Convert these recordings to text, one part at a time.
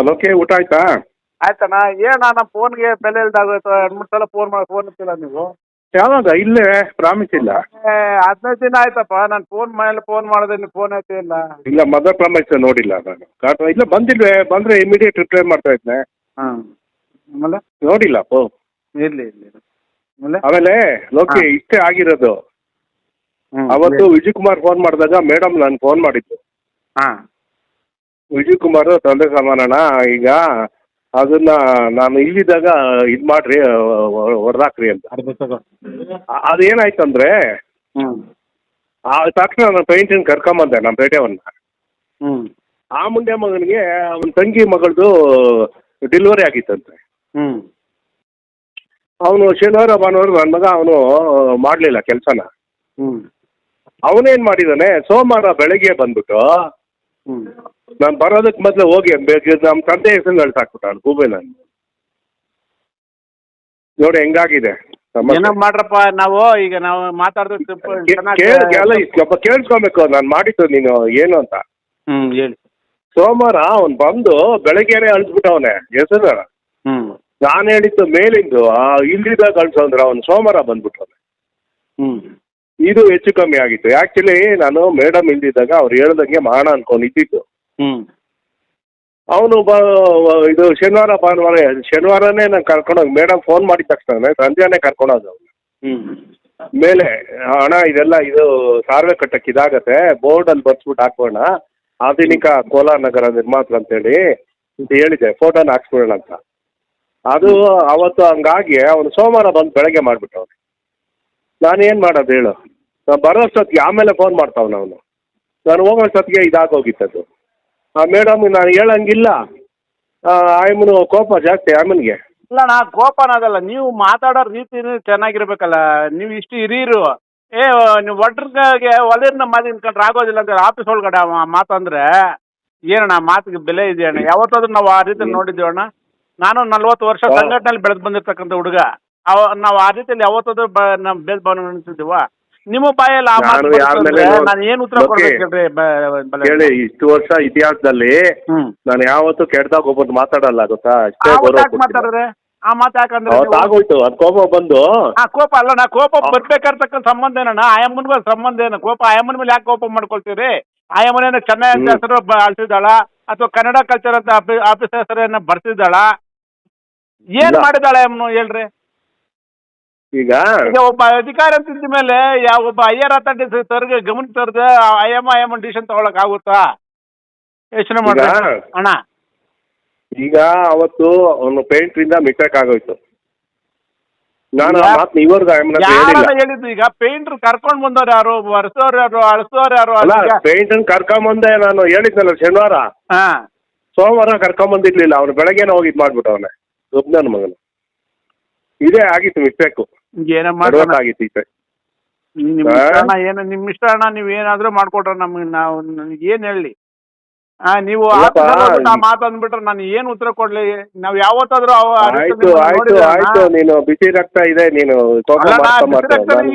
ಲೋಕೆ ಊಟ ಆಯ್ತಾ? ಆಯ್ತಣ್ಣ. ಏನಣ್ಣ ನಮ್ಮ ಫೋನ್ಗೆ ಬೆಲೆ ಇಲ್ದಾಗೋಯ್ತು. 2-3 ಸಲ ಫೋನ್ ಇತ್ತಿಲ್ಲ ನೀವು. ಯಾವಾಗ? ಇಲ್ಲೇ ಪ್ರಾಮಿಸ್ ಇಲ್ಲ. 15 ದಿನ ಆಯ್ತಪ್ಪ. ನಾನು ಫೋನ್ ಮಾಡಿದೆ, ನೀವು ಫೋನ್ ಐತೆ ಇಲ್ಲ. ಇಲ್ಲ, ಮದರ್ ಪ್ರಾಮಿಸ್ ನೋಡಿಲ್ಲ ನಾನು. ಇಲ್ಲ ಬಂದಿಲ್ವೇ? ಬಂದರೆ ಇಮಿಡಿಯೇಟ್ ರಿಪ್ಲೈ ಮಾಡ್ತಾ ಇದ್ದೆ. ಹಾಂ, ಆಮೇಲೆ ನೋಡಿಲ್ಲ ಓ. ಇರಲಿ ಆಮೇಲೆ ಲೋಕೆ ಇಷ್ಟೇ ಆಗಿರೋದು. ಅವತ್ತು ವಿಜಯ್ ಕುಮಾರ್ ಫೋನ್ ಮಾಡಿದಾಗ ಮೇಡಮ್ ನಾನು ಫೋನ್ ಮಾಡಿದ್ದು. ಹಾಂ, ವಿಜಯ್ ಕುಮಾರ್ ತಂದೆ ಸಮಾನಣ್ಣ, ಈಗ ಅದನ್ನ ನಾನು ಇಲ್ಲಿದ್ದಾಗ ಇದು ಮಾಡ್ರಿ, ಹೊಡೆದಾಕ್ರಿ ಅಂತ. ಅದೇನಾಯ್ತಂದ್ರೆ ಆ ತಕ್ಷಣ ನಾನು ಪೇಂಟಿನ ಕರ್ಕೊಂಬಂದೆ ನಮ್ಮ ಪೇಟೆವನ್ನ. ಆ ಮುಂಡೆ ಮಗನಿಗೆ ಅವನ ತಂಗಿ ಮಗಳದು ಡೆಲಿವರಿ ಆಗಿತ್ತಂತೆ. ಅವನು ಶನಿವಾರ ಭಾನುವಾರ ನನ್ನ ಮಗ ಅವನು ಮಾಡಲಿಲ್ಲ ಕೆಲಸನ. ಅವನೇನು ಮಾಡಿದ್ದಾನೆ, ಸೋಮವಾರ ಬೆಳಗ್ಗೆ ಬಂದ್ಬಿಟ್ಟು ನಾನು ಬರೋದಕ್ಕೆ ಮೊದಲು ಹೋಗಿ ನಮ್ಮ ತಂದೆ ಹೆಸರು ಅಳ್ಸಾಕ್ಬಿಟ್ಟ ಗೂಬೆ. ನಾನು ನೋಡಿ ಹೆಂಗಾಗಿದೆ. ಮಾಡ್ರಪ್ಪ, ನಾವು ಈಗ ನಾವು ಮಾತಾಡಿದ್ರೆ ಕೇಳಿಸ್ಕೊಬೇಕು ನಾನು ಮಾಡಿದ್ದು ನೀನು ಏನು ಅಂತ. ಹೇಳಿ. ಸೋಮವಾರ ಅವನು ಬಂದು ಬೆಳಗ್ಗೆನೆ ಅಳಿಸ್ಬಿಟ್ಟವನೆ ಹೆಸರು. ನಾನು ಹೇಳಿದ್ದು ಮೇಲಿಂದು ಇಲ್ಲಿದ್ದಾಗ ಅಳ್ಸಂದ್ರೆ ಅವನು ಸೋಮವಾರ ಬಂದ್ಬಿಟ್ಟವನೆ. ಇದು ಹೆಚ್ಚು ಕಮ್ಮಿ ಆಗಿತ್ತು. ಆ್ಯಕ್ಚುಲಿ ನಾನು ಮೇಡಮ್ ಇಲ್ದಿದ್ದಾಗ ಅವ್ರು ಹೇಳ್ದಂಗೆ ಮಾಡೋಣ ಅನ್ಕೊಂಡಿದ್ದು. ಅವನು ಇದು ಶನಿವಾರ ಭಾನುವಾರ ಶನಿವಾರನೇ ನಾನು ಕರ್ಕೊಂಡೋಗಿ ಮೇಡಮ್ ಫೋನ್ ಮಾಡಿದ ತಕ್ಷಣ ಸಂಜೆನೇ ಕರ್ಕೊಂಡೋದು ಅವನು ಮೇಲೆ. ಅಣ್ಣ ಇದೆಲ್ಲ ಇದು ಸಾರ್ವೆ ಕಟ್ಟಕ್ಕೆ ಇದಾಗತ್ತೆ, ಬೋರ್ಡಲ್ಲಿ ಬರ್ಸ್ಬಿಟ್ಟು ಹಾಕೋಣ, ಆಧುನಿಕ ಕೋಲಾರ ನಗರ ನಿರ್ಮಾತೃ ಅಂತೇಳಿ ಅಂತ ಹೇಳಿದೆ, ಫೋಟೋನ ಹಾಕ್ಸ್ಬಿಡೋಣ ಅಂತ. ಅದು ಅವತ್ತು ಹಂಗಾಗಿ ಅವನು ಸೋಮವಾರ ಬಂದು ಬೆಳಗ್ಗೆ ಮಾಡಿಬಿಟ್ಟವನು. ನಾನೇನು ಮಾಡೋದು ಹೇಳು? ನಾನು ಬರೋಷ್ಟೊತ್ತಿಗೆ ಆಮೇಲೆ ಫೋನ್ ಮಾಡ್ತಾವನು ಅವನು. ನಾನು ಹೋಗೋಷ್ಟೊತ್ತಿಗೆ ಇದಾಗೋಗಿತ್ತದು. ಮೇಡಮ್ ನಾನು ಹೇಳಂಗಿಲ್ಲ, ಆಯಮ್ಮನು ಕೋಪ ಜಾಸ್ತಿ ಆಯಮ್ಮನಿಗೆ. ಇಲ್ಲ ನಾ ಕೋಪನಾಗಲ್ಲ, ನೀವು ಮಾತಾಡೋ ರೀತಿ ಚೆನ್ನಾಗಿರ್ಬೇಕಲ್ಲ. ನೀವು ಇಷ್ಟು ಹಿರಿಯರು, ನೀವು ಒಟ್ರಿಗೆ ಒಲೆಯನ್ನ ಮಾತು ನಿಂತ್ಕೊಂಡ್ರೆ ಆಗೋದಿಲ್ಲ ಅಂತ ಆಫೀಸ್ ಒಳಗಡೆ ಮಾತಂದ್ರೆ ಏನಣ್ಣ ಮಾತಿಗೆ ಬೆಲೆ ಇದೆಯಣ್ಣ? ಯಾವತ್ತಾದ್ರೂ ನಾವು ಆ ರೀತಿ ನೋಡಿದ್ದೀವಣ್ಣ? ನಾನು 40 ವರ್ಷ ಸಂಘಟನೆಯಲ್ಲಿ ಬೆಳೆದು ಬಂದಿರ್ತಕ್ಕಂಥ ಹುಡುಗ. ನಾವು ಆ ರೀತಿಯಲ್ಲಿ ಯಾವತ್ತಾದ್ರೂ ನಾವು ಭೇದ ಭಾವನೆ ನಡೆಸಿದ್ದೀವ? ನಿಮ್ಮ ಬಾಯಲ್ಲಿ ನಾನು ಏನು ಉತ್ತರ ಕೊಡ್ಬೇಕು ಹೇಳಿ? ಇಷ್ಟು ವರ್ಷ ಇತಿಹಾಸದಲ್ಲಿ ನಾನು ಯಾವತ್ತೂ ಕೆಟ್ಟದಾಗ ಒಬ್ಬರು ಮಾತಾಡಲ್ಲ, ಗೊತ್ತಾ? ಮಾತಾಡಿದ್ರೆ ಆ ಮಾತು ಯಾಕಂದ್ರೆ ಆಗೋಯ್ತು, ಅದು ಕೋಪ ಬಂದು. ಕೋಪ ಅಲ್ಲಣ್ಣ, ಕೋಪ ಬರ್ಬೇಕಾರ್ತಕ್ಕಂಥ ಸಂಬಂಧ ಏನಣ್ಣ? ಆಯಮ್ಮನಿಗೂ ಸಂಬಂಧ ಏನು? ಕೋಪ ಆಯಮ್ಮನ ಮೇಲೆ ಯಾಕೆ ಕೋಪ ಮಾಡ್ಕೊಳ್ತೀರಿ? ಆಯಮ್ಮನೇನ ಚೆನ್ನೈ ಅಂತ ಹೆಸರು ಅಳಿಸಿದಾಳ ಅಥವಾ ಕನ್ನಡ ಕಲ್ಚರ್ ಅಂತ ಆಫೀಸ್ ಹೆಸರನ್ನ ಬರ್ತಿದ್ದಾಳ? ಏನ್ ಮಾಡಿದಾಳೆ ಅಮ್ಮನು ಹೇಳ್ರಿ? ಈಗ ಒಬ್ಬ ಅಧಿಕಾರ ಅಂತಿದ್ದ ಮೇಲೆ ಒಬ್ಬ ಅಯ್ಯರ್ ಅಥಾರಿಟಿ ಸರ್ಗೆ ಗಮನ ತರದೆ ಅಯ್ಯಮ್ಮ ಡಿಸಿಷನ್ ತಗೊಳಕ್ ಆಗುತ್ತಾ? ಯೋಚನೆ ಮಾಡಿ ಅಣ್ಣ. ಈಗ ಅವತ್ತು ಅವನು ಪೇಂಟ್ರಿಂದ ಮಿಸ್ಟೇಕ್ ಆಗೋಯ್ತು. ನಾನು ಹೇಳಿದ್ದು ಈಗ ಪೇಂಟ್ರ್ ಕರ್ಕೊಂಡ್ ಬಂದವ್ರು ಯಾರು, ಬರ್ಸೋರು ಯಾರು, ಅಳಿಸೋರು ಯಾರು? ಪೇಂಟ್ ಕರ್ಕೊಂಬಂದೆ ನಾನು ಹೇಳಿದ್ನಲ್ಲ ಶನಿವಾರ. ಸೋಮವಾರ ಕರ್ಕೊಂಬಂದಿರ್ಲಿಲ್ಲ, ಅವನು ಬೆಳಗ್ಗೆನ ಹೋಗಿ ಇದು ಮಾಡ್ಬಿಟ್ಟವನೆ ನನ್ನ ಮಗನು. ಇದೇ ಆಗಿತ್ತು ಮಿಸ್ಟೇಕು. ಆಗಿತ್ತು ಈಚೆ. ನಿಮ್ಮ ಇಷ್ಟ ಅಣ್ಣ, ನೀವು ಏನಾದ್ರೂ ಮಾಡ್ಕೊಟ್ರೆ ನಮ್ಗೆ ನಾವು ಏನ್ ಹೇಳಿ? ನೀವು ಮಾತಂದ್ಬಿಟ್ರೆ ನಾನು ಏನ್ ಉತ್ತರ ಕೊಡ್ಲಿ? ನಾವ್ ಯಾವತ್ತಾದ್ರೂ ಆಯ್ತು ನೀನು ಬಿಸಿ ರಕ್ತ ಇದೆ, ನೀನು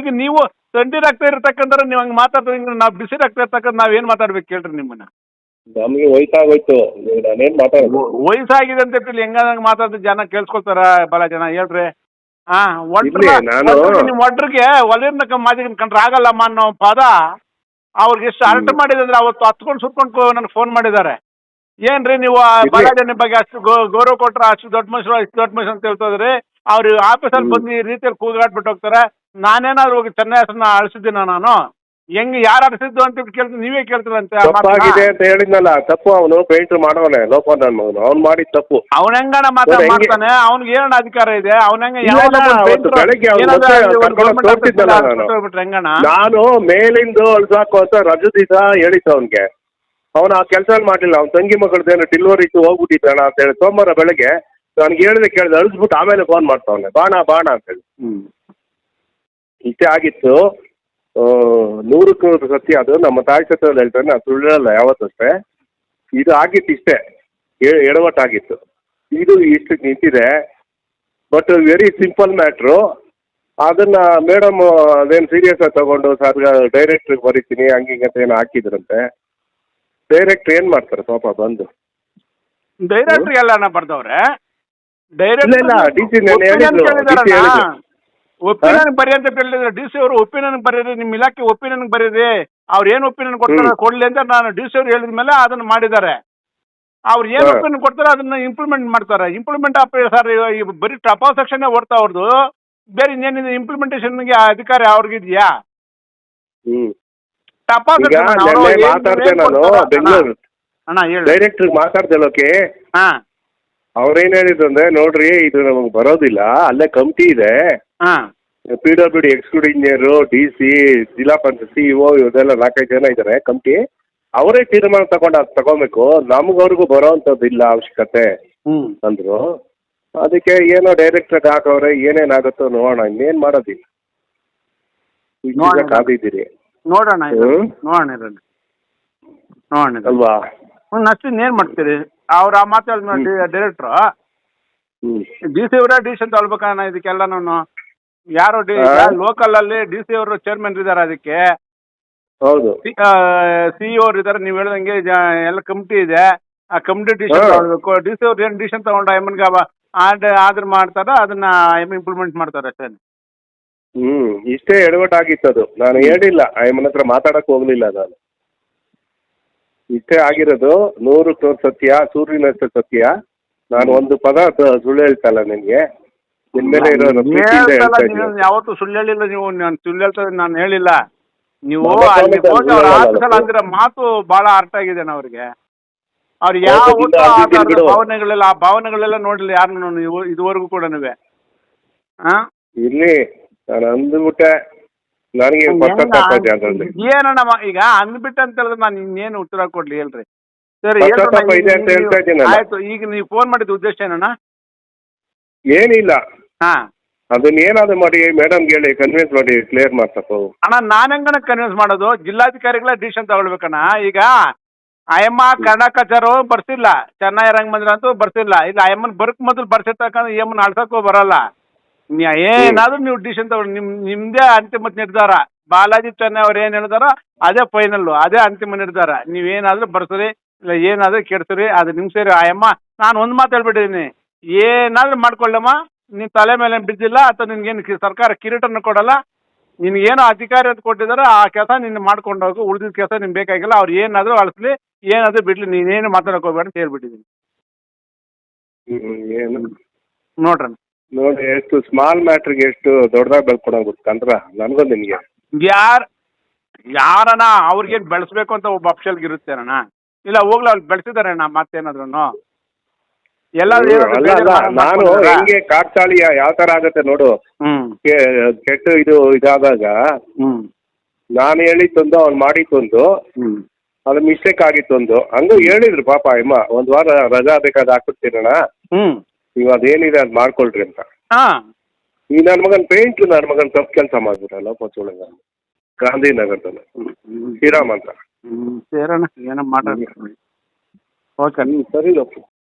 ಈಗ ನೀವು ತಂಡಿ ರಕ್ತ ಇರ್ತಕ್ಕಂಥ ನೀವು ಹಂಗೆ ಮಾತಾಡ್ತೀವಿ. ನಾವು ಬಿಸಿ ರಕ್ತ ಇರ್ತಕ್ಕಂಥ ನಾವ್ ಏನ್ ಮಾತಾಡ್ಬೇಕು ಕೇಳ್ರಿ? ನಿಮ್ಮನ್ನ ನಮ್ಗೆ ವಯಸ್ಸಾಗೋಯ್ತು, ನಾನೇನ್ ಮಾತಾಡೋದು? ವಯಸ್ಸಾಗಿದೆ ಅಂತ ಹೇಳಿ ಹೆಂಗ ಮಾತಾಡ್ತೀವಿ, ಜನ ಕೇಳಿಸ್ಕೊಳ್ತಾರ ಬಹಳ ಜನ. ಹೇಳ್ರಿ. ನಿಮ್ ಒಡ್ರಿಗೆ ಒಲೆಯನ್ನ ಮಾದಿ ಕಂಡ್ರೆ ಆಗಲ್ಲಮ್ಮ ಅನ್ನೋ ಪದ ಅವ್ರಿಗೆ ಎಷ್ಟು ಅರ್ಥ ಮಾಡಿದೆ ಅಂದ್ರೆ ಅವತ್ತು ಹತ್ಕೊಂಡು ಸುತ್ಕೊಂಡು ನನಗೆ ಫೋನ್ ಮಾಡಿದ್ದಾರೆ. ಏನ್ರಿ ನೀವು ಬಾಲಾಜನ ಬಗ್ಗೆ ಅಷ್ಟು ಗೌರವ ಕೊಟ್ರ, ಅಷ್ಟು ದೊಡ್ಡ ಮನುಷ್ಯರು, ಇಷ್ಟು ದೊಡ್ಡ ಮನುಷ್ಯರು ಅಂತ ಹೇಳ್ತಿದ್ರಿ. ಅವ್ರು ಆಫೀಸಲ್ಲಿ ಬಂದು ಈ ರೀತಿಯಲ್ಲಿ ಕೂಗಾಡ್ಬಿಟ್ಟು ಹೋಗ್ತಾರೆ. ನಾನೇನಾದ್ರು ಹೋಗಿ ಚೆನ್ನೈ ಹೆಸರನ್ನ ಅಳಿಸಿದ್ದೀನ? ನಾನು ಹೆಂಗ್ ಯಾರು ಅಳಿಸಿದ್ದು ಅಂತ ಕೇಳ್ತೀನಿ, ನೀವೇ ಕೇಳ್ತೀರಂತೆ. ತಪ್ಪಾಗಿದೆ ಅಂತ ಹೇಳಿದ್ನಲ್ಲ, ತಪ್ಪು. ಅವನು ಪೇಂಟ್ ಮಾಡವನೆ ಲೋಪ ನನ್ನ ಮಗನು, ಅವ್ನು ಮಾಡಿದ ತಪ್ಪು. ಅವನ ಹೆಂಗಣ ಮಾಡ್ತಾನೆ? ಅವ್ನಿಗೆ ಏನಣ್ಣ ಅಧಿಕಾರ ಇದೆ? ಅವನ ನಾನು ಮೇಲಿಂದ ಅಳ್ಸಾಕು ಅಂತ ರಜು ದಿವಸ ಹೇಳಿತ್ತು ಅವನ್ಗೆ. ಅವನು ಆ ಕೆಲಸ ಮಾಡಲಿಲ್ಲ. ಅವ್ನ ತಂಗಿ ಮಗಳದ್ದೇನು ಡೆಲಿವರಿ ಇತ್ತು, ಹೋಗ್ಬಿಟ್ಟಿದ್ದಾನ ಅಂತ ಹೇಳಿ ಸೋಮವಾರ ಬೆಳಗ್ಗೆ ನನಗೆ ಕೇಳಿದೆ ಅಳಿಸ್ಬಿಟ್ಟು ಆಮೇಲೆ ಫೋನ್ ಮಾಡ್ತಾವನೆ, ಬಾಣ ಅಂತೇಳಿ. ಇಷ್ಟೇ ಆಗಿತ್ತು. 100ಕ್ಕೆ 100 ಸತ್ಯ ಅದು. ನಮ್ಮ ತಾಯಿ ಸತ್ಯದಲ್ಲಿ ಹೇಳ್ತಾರೆ, ನಾನು ಸುಳ್ಳಲ್ಲ ಯಾವತ್ತಷ್ಟೇ. ಇದು ಆಗಿತ್ತು ಇಷ್ಟೇ, ಎಡವಟ್ಟಾಗಿತ್ತು. ಇದು ಇಷ್ಟು ನಿಂತಿದೆ. But very simple matter. ಅದನ್ನು ಮೇಡಮ್ ಅದೇನು ಸೀರಿಯಸ್ ಆಗಿ ತಗೊಂಡು ಸರ್ ಡೈರೆಕ್ಟ್ರಿಗೆ ಬರೀತೀನಿ ಹಂಗಿಂಗಂತ ಏನೋ ಹಾಕಿದ್ರಂತೆ. ಡೈರೆಕ್ಟ್ರ್ ಏನು ಮಾಡ್ತಾರೆ ಪಾಪ ಬಂದು? ಡೈರೆಕ್ಟ್ರಿಗೆ ಎಲ್ಲ ಬರ್ದವ್ರೆ ಇಲ್ಲ ಇಲ್ಲ ಡಿ ಸಿ ನಾನು ಹೇಳಿದ್ರು ಡಿ ಸಿ ಹೇಳಿದ್ರು ಒಪಿನಿಯನ್ ಬರೀ ಅಂತ ಹೇಳಿದ್ರೆ ಡಿ ಸಿ ಅವರು ಒಪಿನಿಯನ್ ಬರೀರಿ, ನಿಮ್ಮ ಇಲಾಖೆ ಒಪಿನಿಯನ್ ಬರೀರಿ, ಅವ್ರು ಏನು ಒಪಿನಿಯನ್ ಕೊಡ್ತಾರೆ ಕೊಡ್ಲಿ ಅಂತ ನಾನು ಡಿ ಸಿ ಅವ್ರು ಹೇಳಿದ ಮೇಲೆ ಅದನ್ನು ಮಾಡಿದ್ದಾರೆ. ಅವ್ರು ಏನು ಒಪಿನಿಯನ್ ಕೊಡ್ತಾರೆ ಅದನ್ನ ಇಂಪ್ಲಿಮೆಂಟ್ ಮಾಡ್ತಾರೆ. ಇಂಪ್ಲಿಮೆಂಟ್ ಸರ್ ಬರೀ ಟಪೋ ಸೆಕ್ಷನ್ ಓಡ್ತಾ ಅವ್ರದ್ದು, ಬೇರೆ ಇನ್ನೇನಿದೆ ಇಂಪ್ಲಿಮೆಂಟೇಷನ್ಗೆ ಅಧಿಕಾರ ಅವ್ರಿಗಿದೆಯಾ? ಟಪೋ ಮಾತಾಡ್ದೆ ನಾನು ಬೆಂಗಳೂರು ಅಣ್ಣ ಹೇಳಿ ಡೈರೆಕ್ಟರ್ ಮಾತಾಡ್ದಲ್ಲೋಕೆ ಹಾಂ ಅವ್ರೇನ್ ಹೇಳಿದ್ರು ಅಂದ್ರೆ ನೋಡ್ರಿ ಇದು ನಮಗೆ ಬರೋದಿಲ್ಲ, ಅಲ್ಲೇ ಕಮಿಟಿ ಇದೆ, ಹಾಂ PWD ಎಕ್ಸಿಕ್ಯೂಟಿವ್ ಇಂಜಿನಿಯರು, DC, ಜಿಲ್ಲಾ ಪಂಚಾಯತ್ CEO ಇವರೆಲ್ಲ 4-5 ಜನ ಇದ್ದಾರೆ ಕಮಿಟಿ, ಅವರೇ ತೀರ್ಮಾನ ತಗೋಬೇಕು, ನಮಗವ್ರಿಗೂ ಬರೋ ಅಂಥದ್ದು ಇಲ್ಲ ಅವಶ್ಯಕತೆ ಅಂದ್ರು. ಅದಕ್ಕೆ ಏನೋ ಡೈರೆಕ್ಟರ್ ಹಾಕವ್ರೆ, ಏನೇನಾಗುತ್ತೋ ನೋಡೋಣ, ಇನ್ನೇನು ಮಾಡೋದಿಲ್ಲ, ಕಾದಿದ್ದೀರಿ ನೋಡೋಣ ನೋಡೋಣ ನೋಡೋಣ ಅಲ್ವಾ. ಅಷ್ಟು ಇನ್ನೇನು ಮಾಡ್ತೀರಿ? ಅವ್ರು ಆ ಮಾತಾಡ ಡೈರೆಕ್ಟ್ರು DC ಅವರೇ ಡಿಸಿಷನ್ ತಗೊಳ್ಬೇಕಣ್ಣ ಇದಕ್ಕೆಲ್ಲ. ನಾನು ಯಾರು ಲೋಕಲ್ ಅಲ್ಲಿ DC ಅವರು ಚೇರ್ಮನ್ ಇದ್ದಾರೆ, ಅದಕ್ಕೆ ಹೌದು CEO ಅವ್ರು ಇದ್ದಾರೆ. ನೀವು ಹೇಳ್ದಂಗೆ ಎಲ್ಲ ಕಮಿಟಿ ಇದೆ, ಆ ಕಮಿಟಿ ಡಿಸಿಷನ್ ತಗೊಳ್ಬೇಕು. DC ಅವ್ರು ಏನು ಡಿಸಿಷನ್ ತಗೊಂಡ ಎಮ್ಮನ್ಗೆ ಆದ್ರೆ ಮಾಡ್ತಾರ, ಅದನ್ನ ಇಂಪ್ಲಿಮೆಂಟ್ ಮಾಡ್ತಾರೆ ಅಷ್ಟೇ. ಇಷ್ಟೇ ಎಡವಟ್ಟಾಗಿತ್ತು ಅದು, ನಾನು ಹೇಳಿಲ್ಲ ಅಯ್ಯಮ್ಮನ ಹತ್ರ ಮಾತಾಡಕ್ ಹೋಗ್ಲಿಲ್ಲ ನಾನು. ಇಷ್ಟೇ ಆಗಿರೋದು, 100% ಸತ್ಯ, ಸೂರ್ಯನಷ್ಟ ಸತ್ಯ. ನಾನು ಒಂದು ಪದ ಸುಳ್ಳು ಹೇಳ್ತಲ್ಲ ನಿನ್ಗೆ, ನಿನ್ ಮೇಲೆ ಇರೋ ಯಾವತ್ತು ಸುಳ್ಳು ಹೇಳಿಲ್ಲ ನೀವು. ನಾನು ಸುಳ್ಳು ಹೇಳ್ತಾ ನಾನು ಹೇಳಿಲ್ಲ. ನೀವು ಅಲ್ಲಿ ಹೋಗಿ ಅವ್ರ ಆಫೀಸಲ್ಲಿ ಅಂದಿರೋ ಮಾತು ಬಹಳ ಅರ್ಥ ಆಗಿದೆ ಅವ್ರಿಗೆ. ಅವ್ರು ಯಾವ ಭಾವನೆಗಳೆಲ್ಲ ಆ ಭಾವನೆಗಳೆಲ್ಲ ನೋಡಿಲ್ಲ ಯಾರನ್ನು ನೀವು ಇದುವರೆಗೂ ಕೂಡ ನೀವೇ. ಇಲ್ಲಿ ನಾನು ಅಂದ್ಬಿಟ್ಟೆ, ನನಗೆ ಏನಣ್ಣ ಈಗ ಅಂದ್ಬಿಟ್ಟೆ ಅಂತ ಹೇಳಿದ್ರೆ ನಾನು ಇನ್ನೇನು ಉತ್ತರ ಕೊಡ್ಲಿ ಹೇಳ್ರಿ? ಸರಿ ಆಯ್ತು. ಈಗ ನೀವು ಫೋನ್ ಮಾಡಿದ ಉದ್ದೇಶ ಏನಣ್ಣ? ಏನಿಲ್ಲ, ಹಾ ಅದನ್ನ ಏನಾದ್ರು ಮಾಡಿ ಮೇಡಮ್ ಹೇಳಿ ಕನ್ವಿನ್ಸ್ ಮಾಡಿ ಕ್ಲಿಯರ್ ಮಾಡ್ಸಪ್ಪ. ಅಣ್ಣ ನಾನು ಹೆಂಗಣ್ಣ ಕನ್ವಿನ್ಸ್ ಮಾಡೋದು? ಜಿಲ್ಲಾಧಿಕಾರಿಗಳ ಡಿಸಿಷನ್ ತಗೊಳ್ಬೇಕಣ್ಣ. ಈಗ ಅಯ್ಯಮ್ಮ ಕರ್ನಾಟಕಚಾರು ಬರ್ಸಿಲ್ಲ, ಚೆನ್ನೈ ರಂಗಮಂದಿರ ಅಂತೂ ಬರ್ಸಿಲ್ಲ. ಇಲ್ಲ ಅಯ್ಯಮ್ಮನ ಬರ್ಕ್ ಮೊದಲು ಬರ್ಸಿರ್ತಕ್ಕಂಥ ಅಯ್ಯಮ್ಮನ ಅಳ್ಸಕ್ಕೂ ಬರಲ್ಲ. ಏನಾದ್ರೂ ನೀವು ಡಿಸಿಷನ್ ತಗೊಳ್ಳಿ, ನಿಮ್ದೇ ಅಂತಿಮ ನಿರ್ಧಾರ. ಬಾಲಾಜಿ ಚೆನ್ನೈ ಅವ್ರು ಏನು ಹೇಳ್ತಾರೋ ಅದೇ ಫೈನಲ್ಲು, ಅದೇ ಅಂತಿಮ ನಿರ್ಧಾರ. ನೀವೇನಾದ್ರೂ ಬರ್ಸ್ರಿ, ಇಲ್ಲ ಏನಾದ್ರೂ ಕೆಡ್ಸ್ರಿ, ಅದು ನಿಮ್ ಸೇರಿ. ಅಯ್ಯಮ್ಮ ನಾನು ಒಂದು ಮಾತು ಹೇಳ್ಬಿಟ್ಟಿದ್ದೀನಿ, ಏನಾದ್ರೂ ಮಾಡ್ಕೊಳ್ಳಮ್ಮ, ನಿನ್ನ ತಲೆ ಮೇಲೆ ಬಿದ್ದಿಲ್ಲ ಅಥವಾ ನಿನ್ಗೇನು ಸರ್ಕಾರ ಕಿರೀಟನ್ನು ಕೊಡಲ್ಲ, ನಿನ್ಗೇನು ಅಧಿಕಾರ ಕೊಟ್ಟಿದಾರೋ ಆ ಕೆಲಸ ನಿನ್ನ ಮಾಡ್ಕೊಂಡು ಹೋಗು, ಉಳಿದಿದ್ದ ಕೆಲಸ ನಿಮ್ಗೆ ಬೇಕಾಗಿಲ್ಲ. ಅವ್ರು ಏನಾದರೂ ಅಳಿಸ್ಲಿ, ಏನಾದರೂ ಬಿಡ್ಲಿ, ನೀನೇನು ಮಾತಾಡೋಕೆ ಹೋಗ್ಬೇಡ ಅಂತ ಹೇಳ್ಬಿಟ್ಟಿದ್ದೀನಿ. ನೋಡ್ರಿ ನೋಡಿ, ಎಷ್ಟು ಸ್ಮಾಲ್ ಮ್ಯಾಟ್ರಿಗೆ ಎಷ್ಟು ದೊಡ್ಡದಾಗಿ ಬೆಳ್ಕೊಡೋದು ಗೊತ್ತಂದ್ರ ನನಗೂ ನಿನಗೆ. ಯಾರಣ್ಣ ಅವ್ರಿಗೇನು ಬೆಳೆಸ್ಬೇಕು ಅಂತ ಒಬ್ಬ ಅಫ್ಷಲ್ಗೆ ಇರುತ್ತೇನಣ್ಣ? ಇಲ್ಲ ಹೋಗ್ಲಿ, ಅವ್ರು ಬೆಳೆಸಿದಾರಣ್ಣ ಮತ್ತೇನಾದ್ರು ಎಲ್ಲ. ನಾನು ಹೆಂಗೆ ಕಾಡ್ಚಾಳಿಯ ಯಾವ ತರ ಆಗತ್ತೆ ನೋಡು, ಕೆಟ್ಟ ಇದಾದಾಗ ನಾನು ಹೇಳಿದ್ದೊಂದು ಅವ್ನು ಮಾಡಿದ್ದೊಂದು, ಅದು ಮಿಸ್ಟೇಕ್ ಆಗಿತ್ತೊಂದು, ಹಂಗೂ ಹೇಳಿದ್ರು ಪಾಪ ಅಮ್ಮ, 1 ವಾರ ರಜಾ ಬೇಕಾದ ಹಾಕ್ಬಿಡ್ತೀನಣ್ಣ, ನೀವು ಅದೇನಿದೆ ಅದು ಮಾಡ್ಕೊಳ್ರಿ ಅಂತ. ಈ ನನ್ನ ಮಗನ ನನ್ನ ಮಗನ ತಪ್ಪು ಕೆಲಸ ಮಾಡ್ಬಿಟ್ಟಲ್ಲ ಪಚೋಳಗ, ಗಾಂಧಿನಗರದಲ್ಲಿ ಶ್ರೀರಾಮ್ ಅಂತ. ಸೇರೋಣ ಏನೋ ಮಾಡೋಣ. ಓಕೆ ಸರಿ.